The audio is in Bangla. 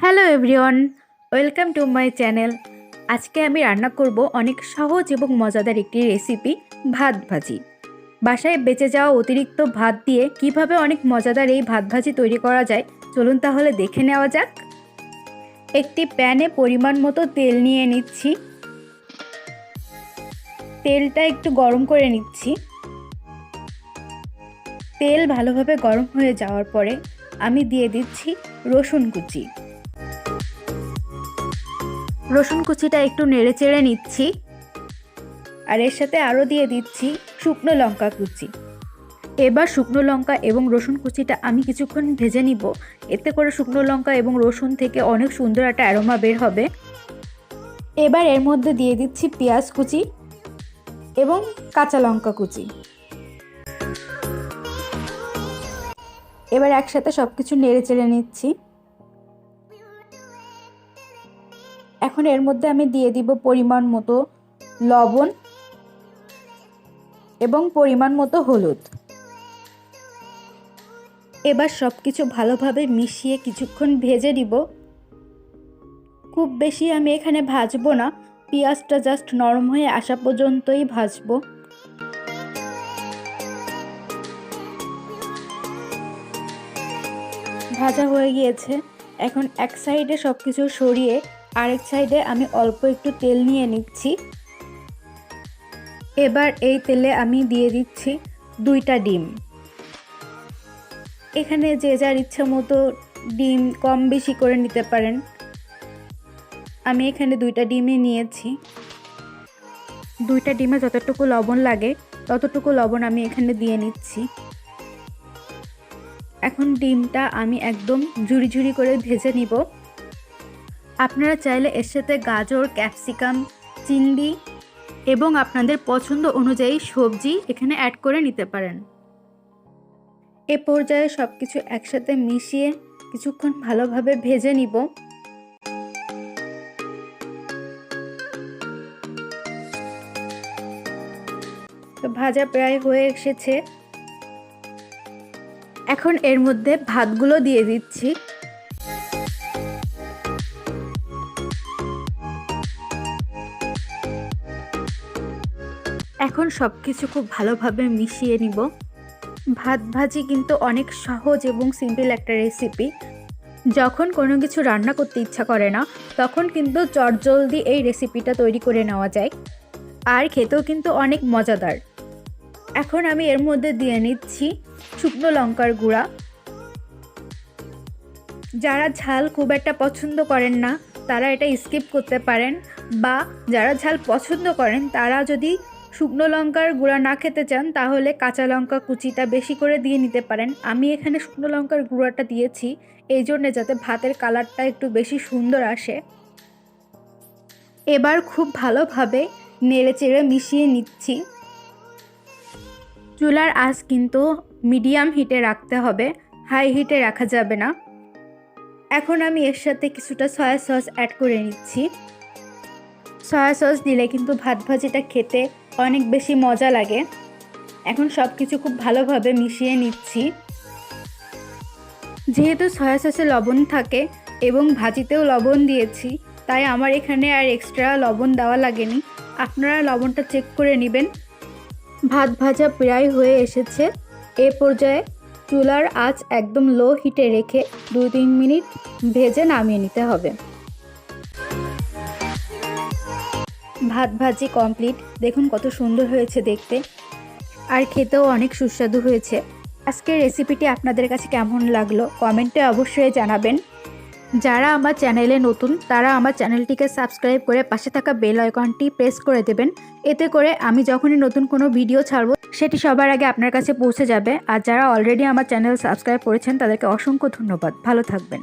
Hello everyone, welcome to my channel. আজকে আমি রান্না করব অনেক সহজ এবং মজাদার একটি রেসিপি, ভাত ভাজি। বাসায় বেঁচে যাওয়া অতিরিক্ত ভাত দিয়ে কিভাবে অনেক মজাদার এই ভাত ভাজি তৈরি করা যায়, চলুন তাহলে দেখে নেওয়া যাক। একটি প্যানে পরিমাণ মতো তেল নিয়ে নিচ্ছি। তেলটা একটু গরম করে নিচ্ছি। তেল ভালোভাবে গরম হয়ে যাওয়ার পরে আমি দিয়ে দিচ্ছি রসুন কুচি। রসুন কুচিটা একটু নেড়ে চেড়ে নিচ্ছি, আর এর সাথে আরও দিয়ে দিচ্ছি শুকনো লঙ্কা কুচি। এবার শুকনো লঙ্কা এবং রসুন কুচিটা আমি কিছুক্ষণ ভেজে নিব। এতে করে শুকনো লঙ্কা এবং রসুন থেকে অনেক সুন্দর একটা অ্যারোমা বের হবে। এবার এর মধ্যে দিয়ে দিচ্ছি পেঁয়াজ কুচি এবং কাঁচা লঙ্কা কুচি। এবার একসাথে সব কিছু নেড়ে চেড়ে নিচ্ছি। এখন এর মধ্যে আমি দিয়ে দিব পরিমাণ মতো লবণ এবং পরিমাণ মতো হলুদ। এবার সব কিছু ভালোভাবে মিশিয়ে কিছুক্ষণ ভেজে দিব। খুব বেশি আমি এখানে ভাজবো না, পেঁয়াজটা জাস্ট নরম হয়ে আসা পর্যন্তই ভাজবো। ভাজা হয়ে গিয়েছে। এখন এক সাইডে সব কিছু সরিয়ে আরেক সাইডে আমি অল্প একটু তেল নিয়ে নিচ্ছি। এবার এই তেলে আমি দিয়ে দিচ্ছি 2টা ডিম। এখানে যে যার ইচ্ছা মতো ডিম কম বেশি করে নিতে পারেন। আমি এখানে 2টা ডিমই নিয়েছি। 2টা ডিমে যতটুকু লবণ লাগে ততটুকু লবণ আমি এখানে দিয়ে নিচ্ছি। এখন ডিমটা আমি একদম ঝুরি ঝুরি করে ভেজে নিব। আপনারা চাইলে এর সাথে গাজর, ক্যাপসিকাম, চিলি এবং আপনাদের পছন্দ অনুযায়ী সবজি এখানে অ্যাড করে নিতে পারেন। এ পর্যায়ে সব কিছু একসাথে মিশিয়ে কিছুক্ষণ ভালোভাবে ভেজে নিব। তো ভাজা প্রায় হয়ে এসেছে। এখন এর মধ্যে ভাতগুলো দিয়ে দিচ্ছি। এখন সব কিছু খুব ভালোভাবে মিশিয়ে নিব। ভাত ভাজি কিন্তু অনেক সহজ এবং সিম্পল একটা রেসিপি। যখন কোনো কিছু রান্না করতে ইচ্ছা করে না, তখন কিন্তু চটজলদি এই রেসিপিটা তৈরি করে নেওয়া যায়, আর খেতেও কিন্তু অনেক মজাদার। এখন আমি এর মধ্যে দিয়ে নিচ্ছি শুকনো লঙ্কার গুঁড়া। যারা ঝাল খুব একটা পছন্দ করেন না তারা এটা স্কিপ করতে পারেন, বা যারা ঝাল পছন্দ করেন তারা যদি শুকনো লঙ্কার গুঁড়া না খেতে চান তাহলে কাঁচা লঙ্কা কুচিটা বেশি করে দিয়ে নিতে পারেন। আমি এখানে শুকনো লঙ্কার গুঁড়াটা দিয়েছি এই জন্যে যাতে ভাতের কালারটা একটু বেশি সুন্দর আসে। এবার খুব ভালোভাবে নেড়ে চেড়ে মিশিয়ে নিচ্ছি। চুলার আঁচ কিন্তু মিডিয়াম হিটে রাখতে হবে, হাই হিটে রাখা যাবে না। এখন আমি এর সাথে কিছুটা সয়া সস অ্যাড করে নিচ্ছি। সয়া সস দিলে কিন্তু ভাত ভাজিটা খেতে অনেক বেশি মজা লাগে। এখন সব কিছু খুব ভালোভাবে মিশিয়ে নিচ্ছি। যেহেতু সয়া সসে লবণ থাকে এবং ভাজিতেও লবণ দিয়েছি, তাই আমার এখানে আর এক্সট্রা লবণ দেওয়া লাগেনি। আপনারা লবণটা চেক করে নেবেন। ভাত ভাজা প্রায় হয়ে এসেছে। এ পর্যায়ে চুলার আঁচ একদম লো হিটে রেখে 2-3 মিনিট ভেজে নামিয়ে নিতে হবে। ভাত ভাজি কমপ্লিট। দেখুন কত সুন্দর হয়েছে দেখতে, আর খেতেও অনেক সুস্বাদু হয়েছে। আজকের রেসিপিটি আপনাদের কাছে কেমন লাগলো কমেন্টে অবশ্যই জানাবেন। যারা আমার চ্যানেলে নতুন তারা আমার চ্যানেলটিকে সাবস্ক্রাইব করে পাশে থাকা বেল আইকনটি প্রেস করে দেবেন। এতে করে আমি যখনই নতুন কোনো ভিডিও ছাড়ব সেটি সবার আগে আপনার কাছে পৌঁছে যাবে। আর যারা অলরেডি আমার চ্যানেল সাবস্ক্রাইব করেছেন তাদেরকে অসংখ্য ধন্যবাদ। ভালো থাকবেন।